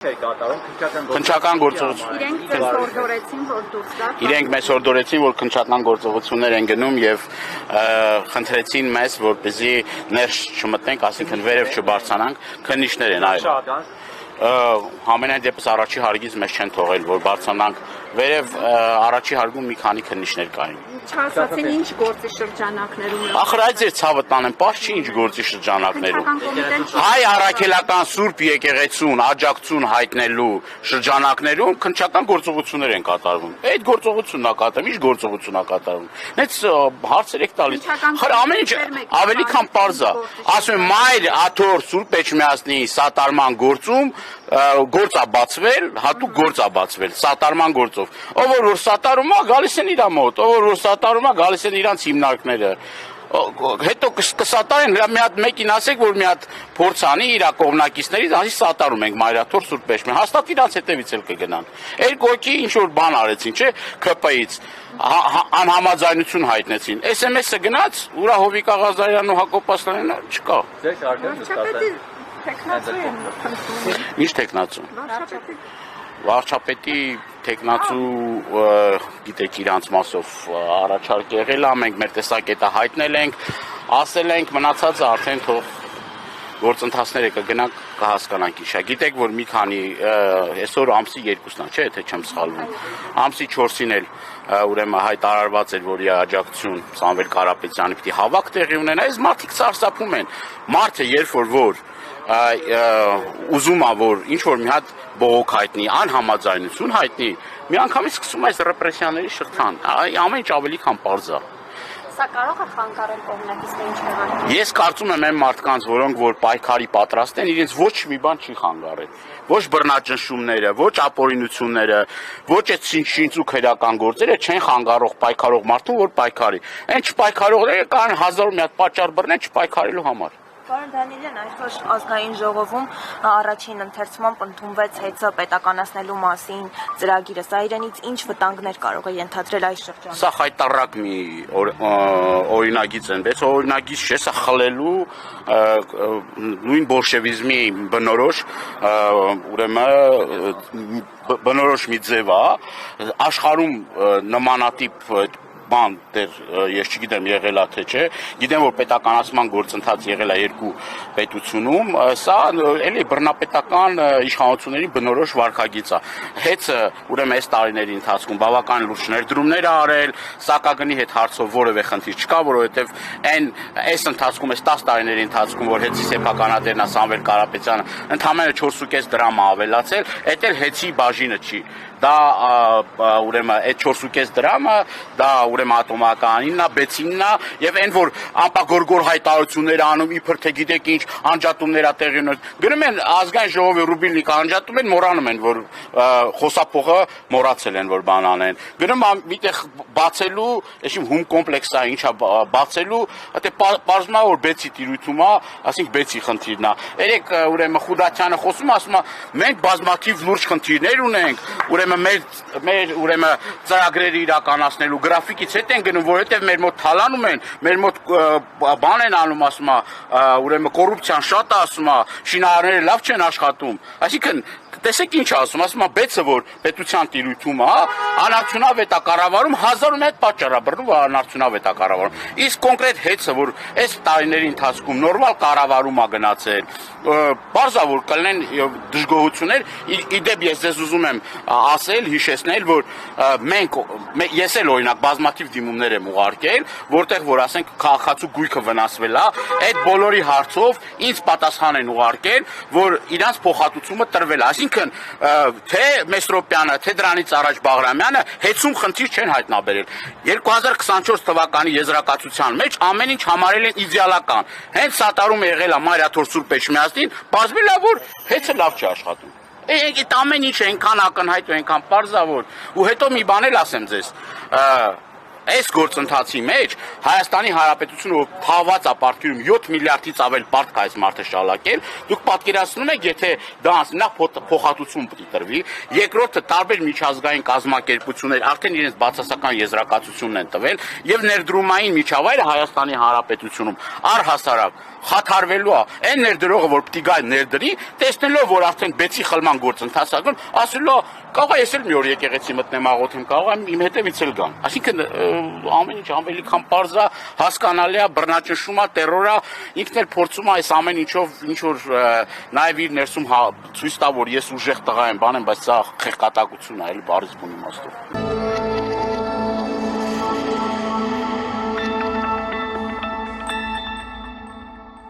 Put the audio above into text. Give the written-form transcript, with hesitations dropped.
Քննչական գործողություն։ Իրենք մեզ հորդորեցին, որ քննչական գործողություններ են գնում եւ խնդրեցին մեզ, որպեսզի ներս չմտնենք, ասինքն վերև չբարձրանանք, քննիչներ են այլ։ Համենայն դեպս առաջի հարգից մեզ չեն թողել, որ բարձրանանք վերև, առաջի հարգում մի քանի քննիչներ կային։ Չասացին ինչ գործի շրջանակներում։ Ախր այդ ձեր ցավը տանեն, պարզ չի ինչ գործի շրջանակներում։ Հայ առաքելական Սուրբ եկեղեցուն աջակցություն հայտնելու շրջանակներում քննչական գործողություններ են կատարվում։ Այդ գործողությունն է կատարվում, ինչ գործողություն է կատարվում։ Նենց հարցեր եք տալիս։ Խր ամեն ինչ ավելի քան պարզ է։ Ասում եմ մայր աթոր Սուրբ Էջմիածնի սատարման գործում գործ է բացվել, հատուկ գործ է բացվել սատարման գործով։ Ով որ սատարում է, գալիս են իր մոտ, ով որ սատարում է, գալիս են իրանց հիմնարկները։ Հետո կսատարեն, մի հատ մեկին ասեք, որ մի հատ փորձ անի իր կողմնակիցներից, ասի սատարում ենք Մայրաթոր Սուրբ Էջմիածնին, հաստատ իրանց հետևից էլ կգնան։ Երկու հոգի ինչ որ բան արեցին, չէ՞, ԿՊ-ից անհամաձայնություն հայտնեցին։ SMS-ը գնաց, ուրա Հովիկ Աղազարյանն ու Հակոբ Ասլանյանը չկա։ Ինչ տեխնացու։ Վարչապետի տեխնացու գիտեք իրանց մասով առաջարկ եղել է, մենք մեր տեսակետը հայտնել ենք, ասել ենք մնացածը արդեն թող գործընթացները կգնանք կհասկանանք իշա։ Գիտեք, որ մի քանի այսօր ամսի 2-ն է, չէ՞, եթե չեմ սխալվում։ Ամսի 4-ին էլ ուրեմն հայտարարված էր, որ իր աջակցություն Սամվել Կարապետյանի պիտի հավաք տեղի ունենա, այս մարդիկ սարսափում են։ Մարդը երբ որ ուզում է, որ ինչ-որ մի հատ բողոք հայտնի, անհամաձայնություն հայտնի, միանգամից սկսում այս ռեպրեսիաների շղթան, ամեն ինչ ավելի քան պարզ է։ Սա կարող է խանգարել կողմնակիցների ինչ-որ։ Ես կարծում եմ այն մարդկանց, որոնք որ պայքարի պատրաստ են, իրենց ոչ մի բան չի խանգարել։ Ոչ բռնաճնշումները, ոչ ապօրինությունները, ոչ այդ շինծու քրեական գործերը չեն խանգարող պայքարող մարդուն, որ պայքարի։ Այն չպայքարողները կան 1000 մի հատ պատճառ բռնեն չպայքարելու համար։ Պարոն Դանիելյան, այսօր ազգային ժողովում առաջին ընթերցմամբ ընդունվեց ՀԵԾ պետականացնելու մասին ծրագիրը։ Սա իրենից ինչ վտանգներ կարող է ենթադրել այս շրջանում։ Սա խայտառակ մի օրինագիծ են, բայց օրինագիծ չէ, սա խլելու նույն բոլշևիզմի բնորոշ ուրեմն բնորոշ մի ձև է, աշխարհում նմանատիպ բան դեր ես չգիտեմ եղել է թե չէ, գիտեմ որ պետականացման գործընթաց եղել է երկու պետությունում, սա էլի բռնապետական իշխանությունների բնորոշ վարքագիծ է։ Հեծը ուրեմն այս տարիների ընթացքում բավական լուրջ ներդրումներ ա արել, սակագնի հետ հարցով որևէ խնդիր չկա, որովհետև այս ընթացքում այս 10 տարիների ընթացքում որ հեծի սեփականատերն է Սամվել Կարապետյանը ընդամենը 4.5 դրամ է ավելացել, այդ էլ հեծի բաժինը չի։ Դա ուրեմն այդ 4.5 դրամը դա ուրեմն ատոմականինն է, բեցինն է եւ այն որ ամպագորգոր հայտարարություններ անում իբր թե գիտեք ինչ անջատումներ ա տեղի ունեն։ Գնում են ազգային ժողովի ռուբիլնիկ անջատում են, մոռանում են որ խոսափողը մոռացել են որ բան անեն։ Գնում միտեղ բացելու, այսինքն հում կոմպլեքսա ինչա բացելու, դե բարձում է որ բեցի տիրույթում է, ասենք բեցի խնդիրն է։ Երեք ուրեմն Խուդատյանը խոսում ասում է մենք բազմաթիվ լուրջ խնդիրներ ունենք, ուրեմն մեր ուրեմն ծրագրերը իրականացնելու գրաֆիկից հետ են գնում, որովհետև մեր մոտ թալանում են, մեր մոտ բան են անում, ասում է, ուրեմն կոռուպցիան շատ է, ասում է, շինարարները լավ չեն աշխատում։ Այսինքն տեսեք ինչ ասում, ասում է բեցը որ պետության տիրույթում է, անարդյունավետ է կառավարում, 1001 պատճառ է բռնում, որ անարդյունավետ է կառավարում։ Իսկ կոնկրետ հեծը որ այս տարիների ընթացքում նորմալ կառավարում է գնացել, բարձ է որ կլինեն դժգոհություններ, իդեպ ես ձեզ ուզում եմ ասել, հիշեցնել, որ ես էլ օրինակ բազմաթիվ դիմումներ եմ ուղարկել, որտեղ որ ասենք քաղաքացու գույքը վնասվել է, այդ բոլորի հարցով ինձ պատասխան են ուղարկել, որ իրանց փոխհատուցումը տրվել է, այսինքն թե Մեսրոպյանը, թե դրանից առաջ Բաղրամյանը հեծում խնդիր չեն հայտնաբերել։ 2024 թվականի եզրակացության մեջ ամեն ինչ համարել են իդեալական։ Հենց սատարում եղել է Մայրաթոր Սուրբ Էջմիածնին, բազմիլ է որ հեծը լավ չի աշխատում։ Այդ ամեն ինչ այնքան ակնհայտ ու այնքան պարզ է որ ու հետո մի բան էլ ասեմ ձեզ այս գործընթացի մեջ Հայաստանի Հանրապետությունը փաված է պարտքերում 7 միլիարդից ավել պարտք այս մարդը շալակել, դուք պատկերացնում եք, եթե դա նախ փոխհատուցում պետք է տրվի, երկրորդը տարբեր միջազգային կազմակերպություններ արդեն իրենց բացասական եզրակացությունն են տվել եւ ներդրումային միջավայրը Հայաստանի Հանրապետությունում առհասարակ խաթարվելու է, այն ներդրողը, որ պիտի գա ներդրի, տեսնելով, որ արդեն բեցի խլման գործընթաց ա գնում, ասելու է, կարող է ես էլ մի օր եկեղեցի մտնեմ աղոթեմ, կարող է իմ հետևից էլ գան։ Այսինքն ամեն ինչ ավելի քան պարզ է, հասկանալի է, բռնաճնշում է, տերոր է, ինքն էլ փորձում է այս ամեն ինչով ինչ որ նաև իր ներսում ցույց տա, որ ես ուժեղ տղա եմ, բան եմ, բայց սա խեղկատակություն է, էլի բառից բուն իմաստով։